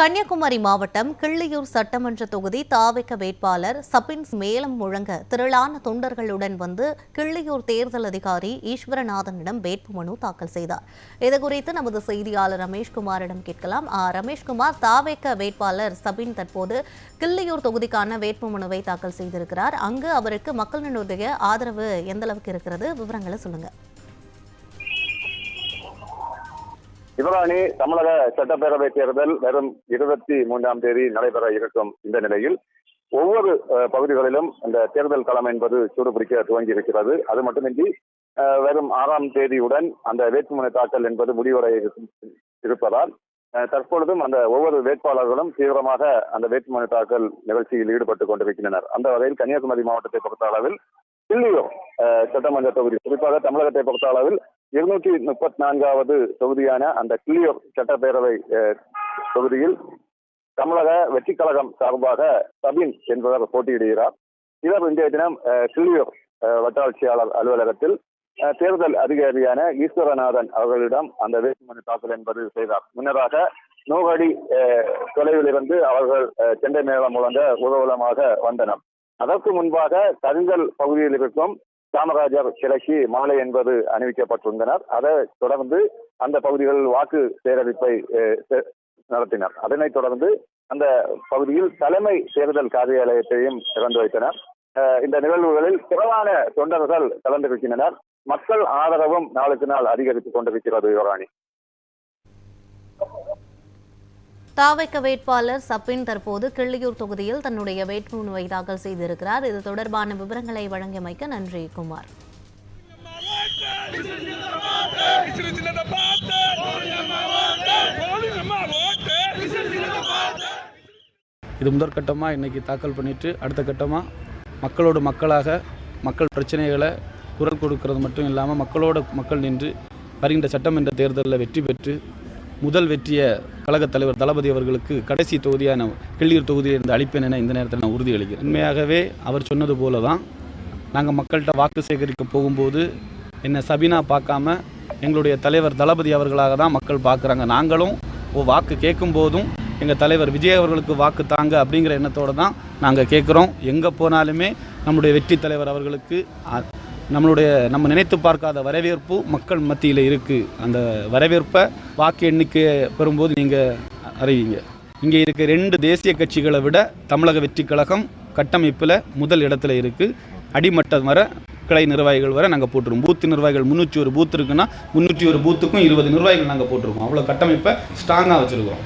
கன்னியாகுமரி மாவட்டம் கிள்ளியூர் சட்டமன்ற தொகுதி தாவேக வேட்பாளர் சபின் மேளம் முழங்க திரளான தொண்டர்களுடன் வந்து கிள்ளியூர் தேர்தல் அதிகாரி ஈஸ்வரநாதனிடம் வேட்புமனு தாக்கல் செய்தார். இதுகுறித்து நமது செய்தியாளர் ரமேஷ்குமாரிடம் கேட்கலாம். ரமேஷ்குமார், தாவேக வேட்பாளர் சபின் தற்போது கிள்ளியூர் தொகுதிக்கான வேட்புமனுவை தாக்கல் செய்திருக்கிறார். அங்கு அவருக்கு மக்களினுடைய ஆதரவு எந்த அளவுக்கு இருக்கிறது? விவரங்களை சொல்லுங்க. சிவகாணி தமிழக சட்டப்பேரவை தேர்தல் வரும் 23ஆம் தேதி நடைபெற இருக்கும் இந்த நிலையில் ஒவ்வொரு பகுதிகளிலும் இந்த தேர்தல் களம் என்பது சூடுபிடிக்க துவங்கி இருக்கிறது. அது மட்டுமின்றி வரும் 6ஆம் தேதியுடன் அந்த வேட்புமனு தாக்கல் என்பது முடிவடைய இருப்பதால் தற்பொழுதும் அந்த ஒவ்வொரு வேட்பாளர்களும் தீவிரமாக அந்த வேட்புமனு தாக்கல் நிகழ்ச்சியில் ஈடுபட்டுக் கொண்டிருக்கின்றனர். அந்த வகையில் கன்னியாகுமரி மாவட்டத்தை பொறுத்த அளவில் கிள்ளியூர் சட்டமன்ற தொகுதி, குறிப்பாக தமிழகத்தை பொறுத்த அளவில் 234வது தொகுதியான அந்த கிள்ளியூர் சட்டப்பேரவை தொகுதியில் தமிழக வெற்றி கழகம் சார்பாக சபின் என்பவர் போட்டியிடுகிறார். இவர் இன்றைய தினம் கிள்ளியூர் வட்டாட்சியாளர் அலுவலகத்தில் தேர்தல் அதிகாரியான ஈஸ்வரநாதன் அவர்களிடம் அந்த வேட்புமனு தாக்கல் என்பது செய்தார். முன்னதாக 100 அடி தொலைவில் இருந்து அவர்கள் செண்டை மேளம் முழங்க ஊர்வலமாக வந்தனர். அதற்கு முன்பாக கருங்கல் பகுதியில் இருக்கும் காமராஜர் சிலைக்கு மாலை என்பது அணிவிக்கப்பட்டிருந்தனர். அதை தொடர்ந்து அந்த பகுதிகளில் வாக்கு சேகரிப்பை நடத்தினர். அதனைத் தொடர்ந்து அந்த பகுதியில் தலைமை தேர்தல் காரியாலயத்தையும் திறந்து வைத்தனர். இந்த நிகழ்வுகளில் திரளான தொண்டர்கள் கலந்திருக்கின்றனர். மக்கள் ஆதரவும் நாளுக்கு நாள் அதிகரித்துக் கொண்டிருக்கிறது. யுவராணி, தாவேக வேட்பாளர் சபின் தற்போது கிள்ளியூர் தொகுதியில் தன்னுடைய வேட்புமனுவை தாக்கல் செய்திருக்கிறார். இது தொடர்பான விவரங்களை வழங்கியமைக்க நன்றி குமார். இது முதற்கட்டமாக இன்னைக்கு தாக்கல் பண்ணிட்டு அடுத்த கட்டமாக மக்களோடு மக்களாக மக்கள் பிரச்சனைகளை குரல் கொடுக்கிறது மட்டும் இல்லாமல் மக்கள் நின்று வருகின்ற சட்டமன்ற தேர்தலில் வெற்றி பெற்று முதல் வெற்றிய கழகத் தலைவர் தளபதி அவர்களுக்கு கடைசி தொகுதியான கிள்ளியூர் தொகுதியில் இருந்து அளிப்பேன் என இந்த நேரத்தில் நான் உறுதியளிக்கிறேன். உண்மையாகவே அவர் சொன்னது போல தான் நாங்கள் மக்கள்கிட்ட வாக்கு சேகரிக்க போகும்போது என்னை சபினா பார்க்காம எங்களுடைய தலைவர் தளபதி அவர்களாக தான் மக்கள் பார்க்குறாங்க. நாங்களும் வாக்கு கேட்கும் போதும் எங்கள் தலைவர் விஜய் அவர்களுக்கு வாக்கு தாங்க அப்படிங்கிற எண்ணத்தோடு தான் நாங்கள் கேட்குறோம். எங்கே போனாலுமே நம்முடைய வெற்றி தலைவர் அவர்களுக்கு நம்ம நினைத்து பார்க்காத வரவேற்பு மக்கள் மத்தியில் இருக்குது. அந்த வரவேற்பை வாக்கு எண்ணிக்கை பெறும்போது நீங்கள் அறிவீங்க. இங்கே இருக்க 2 தேசிய கட்சிகளை விட தமிழக வெற்றி கழகம் கட்டமைப்பில் முதல் இடத்துல இருக்குது. அடிமட்டம் வர கிளை நிர்வாகிகள் வர நாங்கள் போட்டுருவோம். பூத்து நிர்வாகிகள் 301 பூத்து இருக்குன்னா 301 பூத்துக்கும் 20 நிர்வாகிகள் நாங்கள் போட்டிருக்கோம். அவ்வளோ கட்டமைப்பை ஸ்ட்ராங்காக வச்சுருக்கோம்.